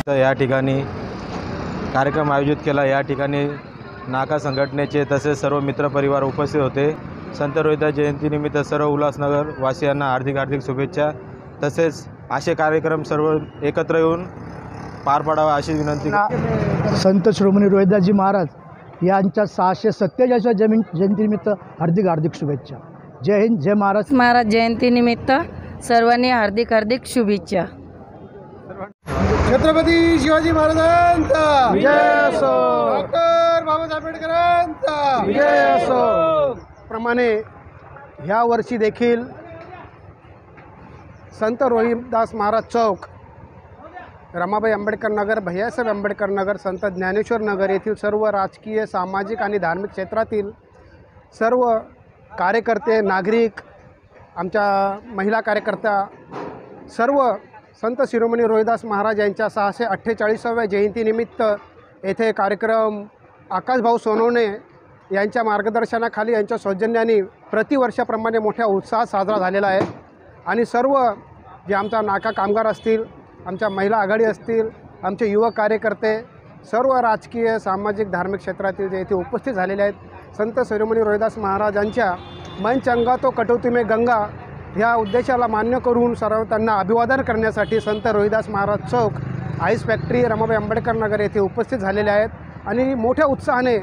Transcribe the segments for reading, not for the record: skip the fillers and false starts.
निमित्त या ठिकाणी कार्यक्रम आयोजित केला। या ठिकाणी नाका संघटनेचे तसेच सर्व मित्रपरिवार उपस्थित होते। संत रोहिदास जयंतीनिमित्त सर्व उल्हासनगर वासियांना हार्दिक शुभेच्छा। तसेच असे कार्यक्रम सर्व एकत्र येऊन पार पाडावा अशी विनंती। संत श्रोमणी रोहिदासजी महाराज यांच्या 647व्या जयंतीनिमित्त हार्दिक शुभेच्छा। जय हिंद, जय महाराष्ट्र। महाराज जयंतीनिमित्त सर्वांनी हार्दिक शुभेच्छा। छत्रपती शिवाजी महाराजांचा विजय असो। डॉक्टर बाबासाहेब आंबेडकरांचा विजय असो। प्रमाणे ह्या वर्षी देखील संत रोहिदास महाराज चौक, रमाबाई आंबेडकर नगर, भैयासाहेब आंबेडकर नगर, संत ज्ञानेश्वर नगर येथील सर्व राजकीय, सामाजिक आणि धार्मिक क्षेत्रातील सर्व कार्यकर्ते, नागरिक, आमच्या महिला कार्यकर्त्या सर्व संत शिरोमणी रोहिदास महाराज यांच्या 648व्या जयंतीनिमित्त येथे कार्यक्रम आकाशभाऊ सोनवणे यांच्या मार्गदर्शनाखाली, यांच्या सौजन्याने प्रतिवर्षाप्रमाणे मोठ्या उत्साहात साजरा झालेला आहे। आणि सर्व जे आमचा नाका कामगार असतील, आमच्या महिला आघाडी असतील, आमचे युवक कार्यकर्ते, सर्व राजकीय, सामाजिक, धार्मिक क्षेत्रातील जे इथे उपस्थित झालेले आहेत, संत शिरोमणी रोहिदास महाराजांच्या मन चंगा तो कटौती में गंगा ह्या उद्देशाला मान्य करून सर्व त्यांना अभिवादन करण्यासाठी संत रोहिदास महाराज चौक, आईस फॅक्टरी, रमाबाई आंबेडकर नगर येथे उपस्थित झालेले आहेत। आणि मोठ्या उत्साहाने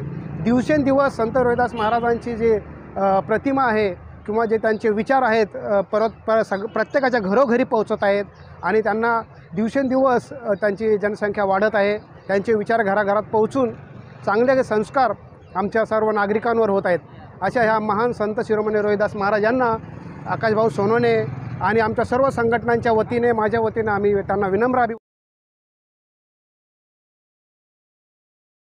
दिवसेंदिवस संत रोहिदास महाराजांची जी प्रतिमा आहे किंवा जे त्यांचे विचार आहेत प्रत्येकाच्या घरोघरी पोहोचत आहेत आणि त्यांना दिवसेंदिवस त्यांची जनसंख्या वाढत आहे। त्यांचे विचार घराघरात पोहोचून चांगले संस्कार आमच्या सर्व नागरिकांवर होत आहेत। अशा ह्या महान संत शिरोमणी रोहिदास महाराज यांना आकाशभाऊ सोनवणे आणि आमच्या सर्व संघटनांच्या वतीने, माझ्या वतीने आम्ही त्यांना विनम्र